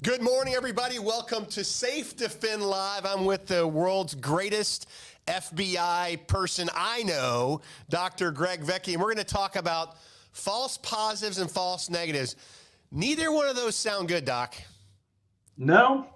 Good morning, everybody. Welcome to SafeDefend Live. I'm with the world's greatest FBI person I know, Dr. Greg Vecchi, and we're going to talk about false positives and false negatives. Neither one of those sound good, Doc. No,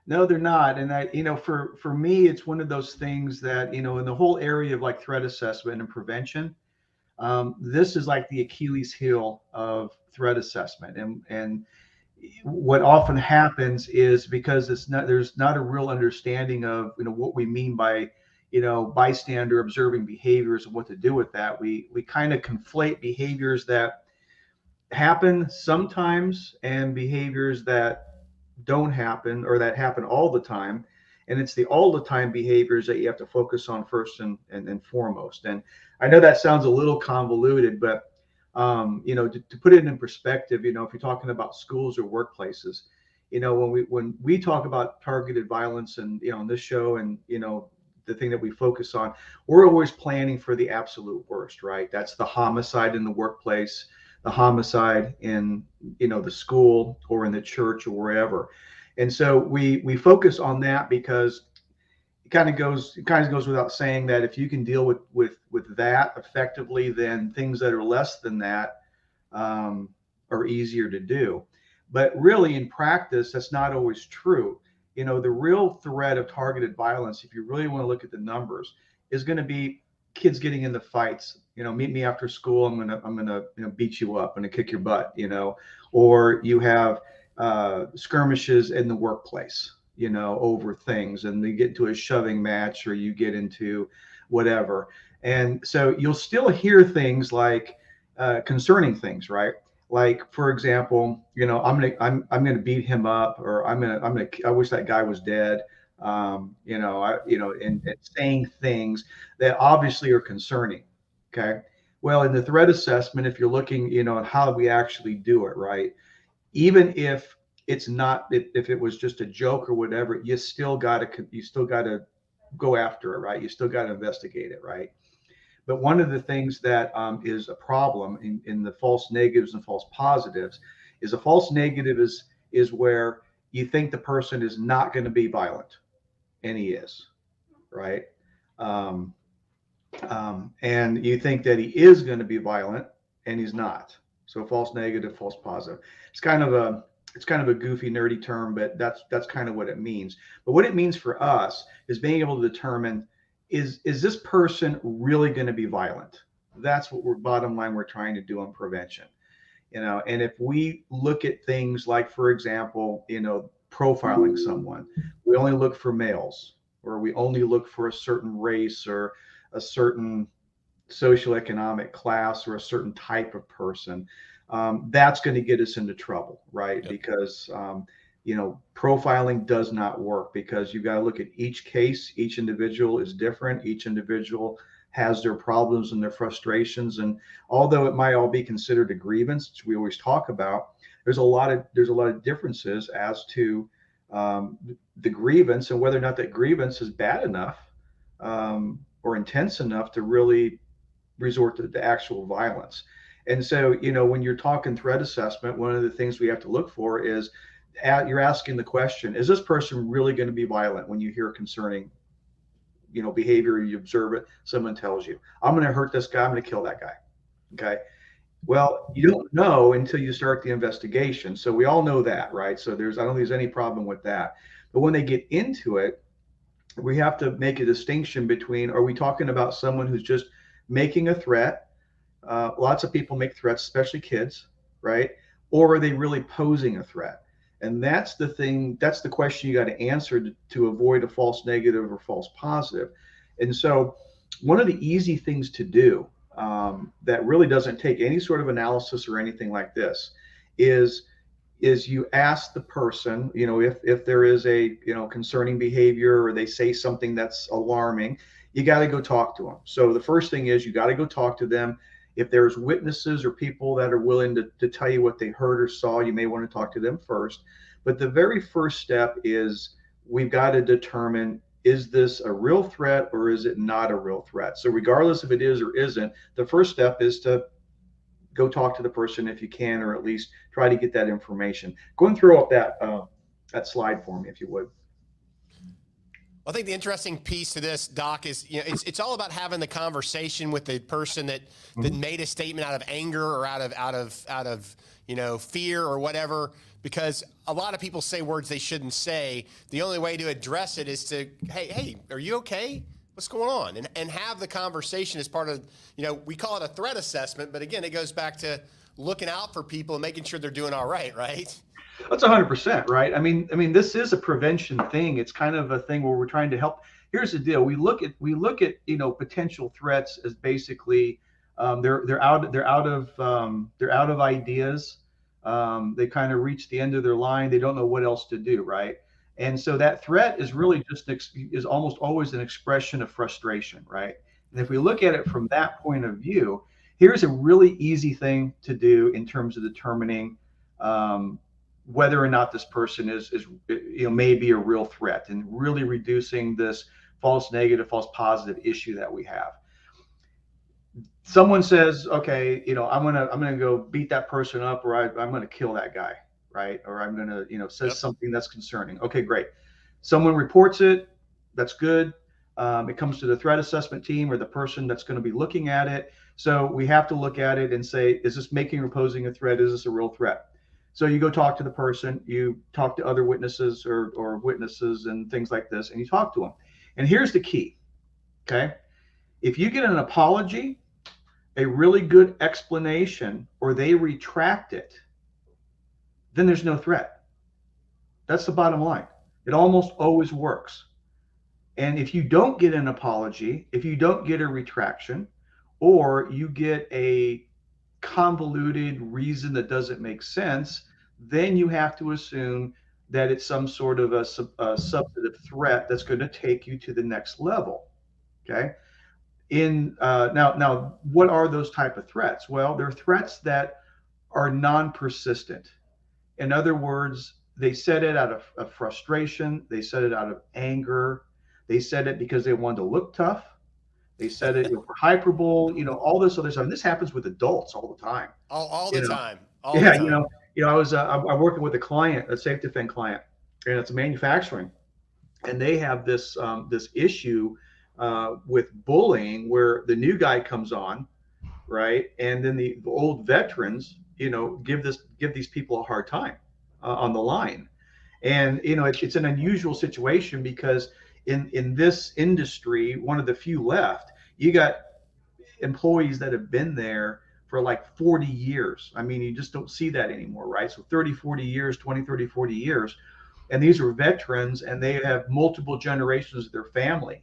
no, they're not. And for me, it's one of those things that, in the whole area of like threat assessment and prevention, this is like the Achilles heel of threat assessment. And what often happens is because there's not a real understanding of, what we mean by, bystander observing behaviors and what to do with that. We kind of conflate behaviors that happen sometimes and behaviors that don't happen or that happen all the time. And it's the all the time behaviors that you have to focus on first and foremost. And I know that sounds a little convoluted, but to put it in perspective, if you're talking about schools or workplaces, when we talk about targeted violence and on this show and the thing that we focus on, we're always planning for the absolute worst, right? That's the homicide in the workplace, the homicide in the school or in the church or wherever. And so we focus on that because it kind of goes without saying that if you can deal with that effectively, then things that are less than that are easier to do. But really, in practice, that's not always true. The real threat of targeted violence, if you really want to look at the numbers, is going to be kids getting into fights. Meet me after school. I'm gonna beat you up. I'm gonna kick your butt. Or you have skirmishes in the workplace. Over things, and they get into a shoving match, or you get into whatever. And so you'll still hear things like concerning things, right? Like, for example, I'm gonna beat him up, or I wish that guy was dead. And saying things that obviously are concerning. Okay. Well, in the threat assessment, if you're looking, at how we actually do it, right? Even if it's not, if it was just a joke or whatever, you still got to go after it, right? You still got to investigate it, right? But one of the things that is a problem in the false negatives and false positives is a false negative is where you think the person is not going to be violent, and he is, right? Um, and you think that he is going to be violent, and he's not. So false negative, false positive. It's kind of a goofy, nerdy term, but that's kind of what it means. But what it means for us is being able to determine, is this person really going to be violent? That's what we're bottom line we're trying to do on prevention. And if we look at things like, for example, profiling someone, we only look for males, or we only look for a certain race or a certain socioeconomic class or a certain type of person, that's going to get us into trouble, right? Yep. Because profiling does not work, because you got to look at each case. Each individual is different. Each individual has their problems and their frustrations, and although it might all be considered a grievance, which we always talk about, there's a lot of differences as to the grievance and whether or not that grievance is bad enough or intense enough to really resort to the actual violence. And so, when you're talking threat assessment, one of the things we have to look for is you're asking the question, is this person really going to be violent? When you hear concerning, behavior, you observe it, someone tells you, I'm going to hurt this guy, I'm going to kill that guy. Okay. Well, you don't know until you start the investigation. So we all know that, right? So I don't think there's any problem with that. But when they get into it, we have to make a distinction between, are we talking about someone who's just making a threat? Lots of people make threats, especially kids, right? Or are they really posing a threat? And that's the question you got to answer to avoid a false negative or false positive. And so, one of the easy things to do, that really doesn't take any sort of analysis or anything like this, is you ask the person, if there is a concerning behavior, or they say something that's alarming, you got to go talk to them. So the first thing is, you got to go talk to them. If there's witnesses or people that are willing to tell you what they heard or saw, you may want to talk to them first. But the very first step is, we've got to determine, is this a real threat or is it not a real threat? So regardless if it is or isn't, the first step is to go talk to the person if you can, or at least try to get that information. Going through all that, that slide for me, if you would. I think the interesting piece to this, Doc, is it's all about having the conversation with the person that Mhm. made a statement out of anger or out of fear or whatever. Because a lot of people say words they shouldn't say. The only way to address it is to, hey, are you okay? What's going on? And have the conversation as part of, we call it a threat assessment, but again, it goes back to looking out for people and making sure they're doing all right, right? That's 100%, right? I mean, this is a prevention thing. It's kind of a thing where we're trying to help. Here's the deal: we look at potential threats as basically they're out of ideas. They kind of reach the end of their line. They don't know what else to do, right? And so that threat is really is almost always an expression of frustration, right? And if we look at it from that point of view, here's a really easy thing to do in terms of determining. Um, Whether or not this person is may be a real threat, and really reducing this false negative, false positive issue that we have. Someone says, okay, I'm gonna go beat that person up, or I'm gonna kill that guy, right? Or I'm gonna says Yep. something that's concerning. Okay, great. Someone reports it. That's good. It comes to the threat assessment team or the person that's going to be looking at it. So we have to look at it and say, is this making or posing a threat? Is this a real threat? So you go talk to the person, you talk to other witnesses or witnesses and things like this, and you talk to them. And here's the key, okay? If you get an apology, a really good explanation, or they retract it, then there's no threat. That's the bottom line. It almost always works. And if you don't get an apology, if you don't get a retraction, or you get a convoluted reason that doesn't make sense, then you have to assume that it's some sort of a substantive threat that's going to take you to the next level. Okay. Now, what are those type of threats? Well, they're threats that are non-persistent. In other words, they said it out of frustration. They said it out of anger. They said it because they wanted to look tough. They said it for hyperbole, all this other stuff. And this happens with adults all the time. All You the know, time. All the yeah, time. I'm working with a client, a SafeDefend client, and it's manufacturing, and they have this issue with bullying where the new guy comes on, right, and then the old veterans, give these people a hard time on the line. And it's an unusual situation because in this industry, one of the few left, you got employees that have been there for like 40 years. I mean, you just don't see that anymore, right? So 30, 40 years, 20, 30, 40 years. And these are veterans, and they have multiple generations of their family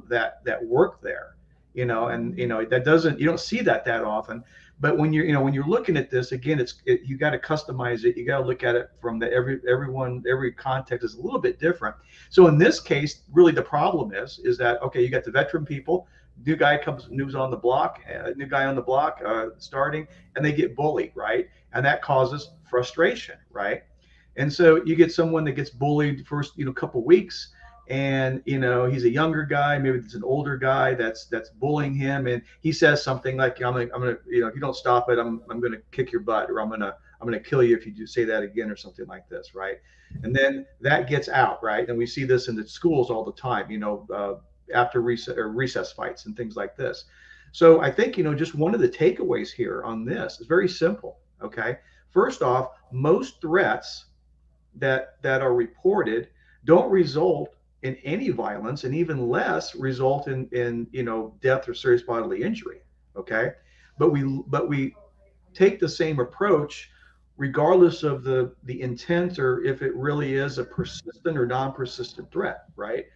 that work there, and that doesn't you don't see that often. But when you're looking at this again, you got to customize it. You got to look at it from every context is a little bit different. So in this case, really the problem is that, okay, you got the veteran people, new guy on the block starting, and they get bullied, right? And that causes frustration, right? And so you get someone that gets bullied first, couple weeks, and he's a younger guy, maybe it's an older guy that's bullying him, and he says something like, I'm gonna, if you don't stop it, I'm gonna kick your butt, or I'm gonna kill you if you do say that again, or something like this, right? And then that gets out, right? And we see this in the schools all the time, after recess fights and things like this. So I think just one of the takeaways here on this is very simple. Okay, first off, most threats that are reported don't result in any violence, and even less result in death or serious bodily injury. Okay, but we take the same approach regardless of the intent, or if it really is a persistent or non-persistent threat, right?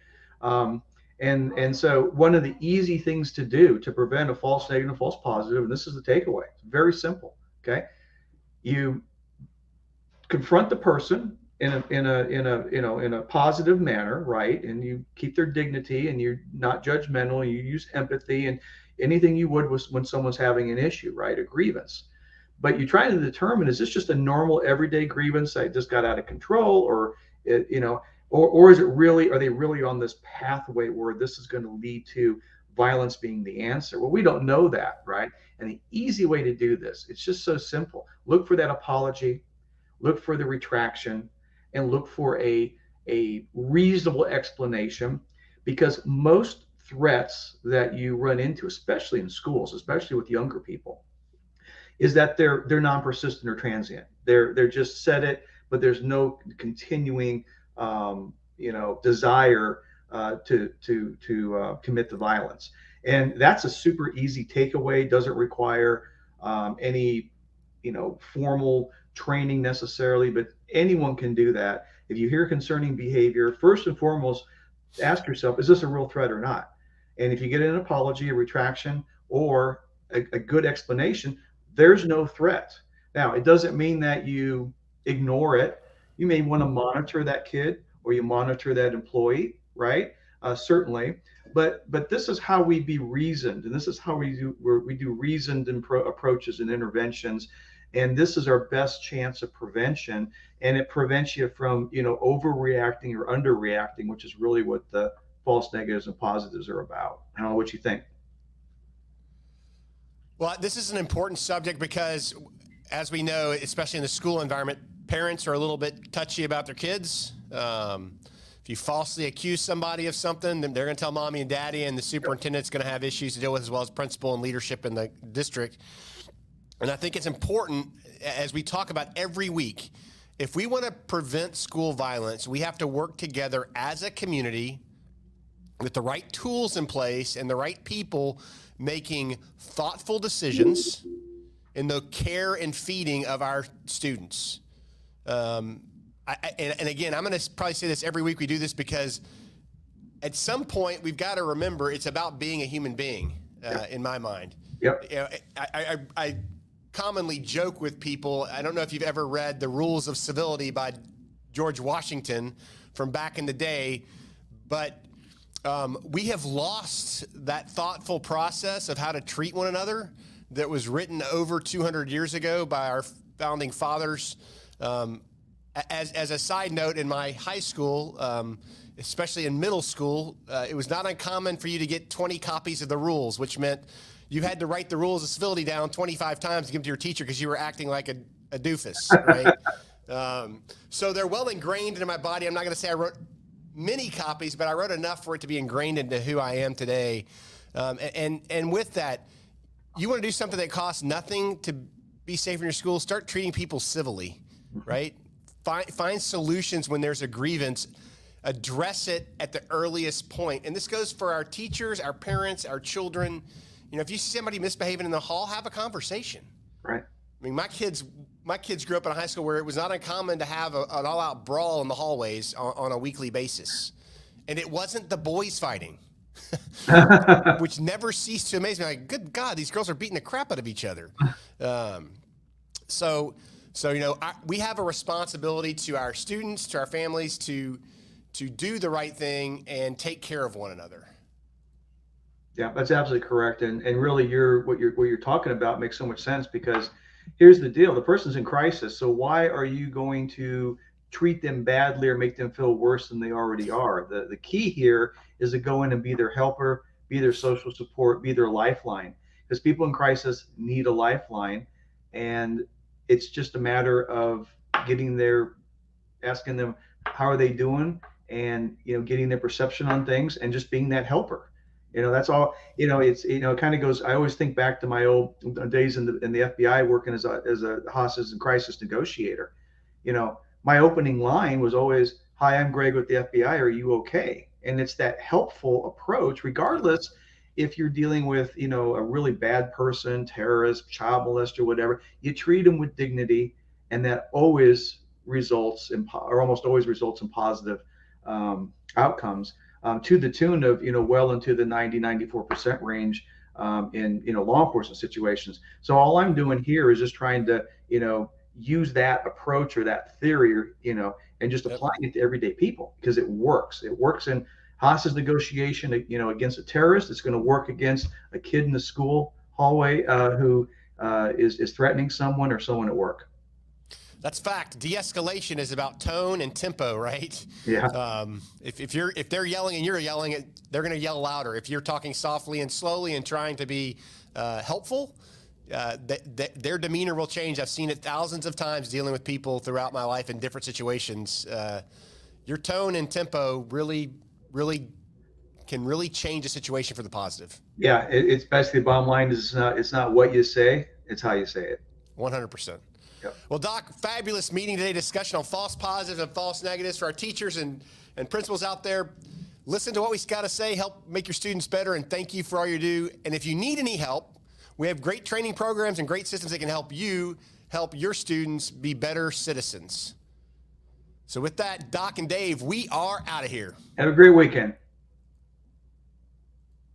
um, and so one of the easy things to do to prevent a false negative, false positive, and this is the takeaway, it's very simple. Okay, you confront the person in a positive manner, right? And you keep their dignity, and you're not judgmental, and you use empathy and anything you would was when someone's having an issue, right? A grievance. But you try to determine, is this just a normal everyday grievance that just got out of control, or it, you know or is it really, are they really on this pathway where this is going to lead to violence being the answer? Well, we don't know that, right? And the easy way to do this, it's just so simple: look for that apology, look for the retraction, and look for a reasonable explanation, because most threats that you run into, especially in schools, especially with younger people, is that they're non-persistent or transient. They're just said it, but there's no continuing desire to commit the violence. And that's a super easy takeaway. Doesn't require any formal training necessarily, but anyone can do that. If you hear concerning behavior, first and foremost, ask yourself, is this a real threat or not? And if you get an apology, a retraction, or a good explanation, there's no threat. Now, it doesn't mean that you ignore it. You may want to monitor that kid, or you monitor that employee, right? Certainly. But this is how we be reasoned, and this is how we do reasoned approaches and interventions, and this is our best chance of prevention, and it prevents you from overreacting or underreacting, which is really what the false negatives and positives are about. I don't know what you think. Well, this is an important subject because, as we know, especially in the school environment, parents are a little bit touchy about their kids. If you falsely accuse somebody of something, then they're going to tell mommy and daddy, and the superintendent's going to have issues to deal with, as well as principal and leadership in the district. And I think it's important, as we talk about every week, if we want to prevent school violence, we have to work together as a community with the right tools in place and the right people making thoughtful decisions in the care and feeding of our students. And again, I'm going to probably say this every week we do this, because at some point we've got to remember it's about being a human being, in my mind. Yep. I commonly joke with people. I don't know if you've ever read The Rules of Civility by George Washington from back in the day, but we have lost that thoughtful process of how to treat one another that was written over 200 years ago by our founding fathers. As a side note, in my high school, especially in middle school, it was not uncommon for you to get 20 copies of the rules, which meant you had to write the rules of civility down 25 times to give them to your teacher because you were acting like a doofus, right? So they're well ingrained into my body. I'm not going to say I wrote many copies, but I wrote enough for it to be ingrained into who I am today. And with that, you want to do something that costs nothing to be safe in your school, start treating people civilly, right? Find solutions when there's a grievance, address it at the earliest point. And this goes for our teachers, our parents, our children. If you see somebody misbehaving in the hall, have a conversation. Right. I mean, my kids grew up in a high school where it was not uncommon to have an all-out brawl in the hallways on a weekly basis. And it wasn't the boys fighting, which never ceased to amaze me. Like, good God, these girls are beating the crap out of each other. So we have a responsibility to our students, to our families, to do the right thing and take care of one another. Yeah, that's absolutely correct. And really what you're talking about makes so much sense, because here's the deal. The person's in crisis. So why are you going to treat them badly or make them feel worse than they already are? The key here is to go in and be their helper, be their social support, be their lifeline, because people in crisis need a lifeline. And it's just a matter of getting there, asking them, how are they doing? And, getting their perception on things and just being that helper. That's all. It kind of goes. I always think back to my old days in the FBI, working as a hostage and crisis negotiator. My opening line was always, "Hi, I'm Greg with the FBI. Are you okay?" And it's that helpful approach, regardless if you're dealing with a really bad person, terrorist, child molester, whatever. You treat them with dignity, and that always results in, or almost always results in, positive outcomes. To the tune of well into the 94% range in law enforcement situations. So all I'm doing here is just trying to use that approach or that theory, and just applying it to everyday people, because it works. It works in hostage negotiation, against a terrorist. It's going to work against a kid in the school hallway who is threatening someone or someone at work. That's fact. De-escalation is about tone and tempo, right? Yeah. If they're yelling and you're yelling, they're going to yell louder. If you're talking softly and slowly and trying to be helpful, their demeanor will change. I've seen it thousands of times dealing with people throughout my life in different situations. Your tone and tempo really can really change a situation for the positive. Yeah, it's basically the bottom line is it's not what you say, it's how you say it. 100%. Yep. Well, Doc, fabulous meeting today, discussion on false positives and false negatives for our teachers and principals out there. Listen to what we got to say, help make your students better, and thank you for all you do. And if you need any help, we have great training programs and great systems that can help you help your students be better citizens. So with that, Doc and Dave, we are out of here. Have a great weekend.